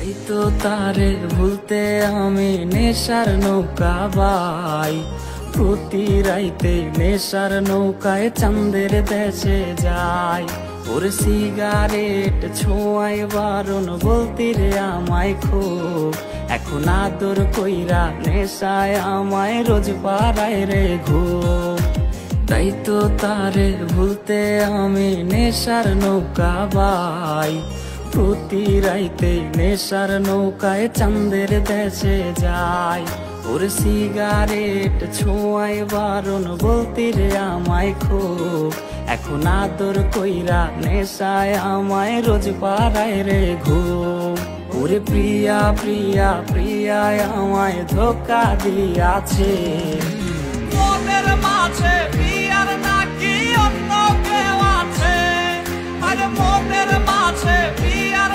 তাই তো তারে ভুলতে আমি নেশার নৌকা বাই, প্রতি রাইতে নেশার নৌকায় চাঁদের দেশে যাই। ওর সিগারেট ছোঁয়ায় বারণ বলতি রে আমায় খুব, এখন আদর কইরা নেশায় আমায় রোজ পাড়ায় রে ঘুম। তাই তো তারে ভুলতে আমি নেশার নৌকা বাই, প্রতি রাইতে নেশার নৌকায় চাঁদের দেশে যাই। ওর সিগারেট ছোঁয়ায় বারণ বলতি রে আমায় খুব, এখন আদর কইরা নেশায় আমায় রোজ পাড়ায় রে ঘুম। ওরে প্রিয়া প্রিয়া প্রিয়ায় আমায় ধোকা দিয়াছে, মনের মাঝে প্রিয়ার নাকি অন্য কেউ আছে, আরে মনের মাঝে প্রিয়ার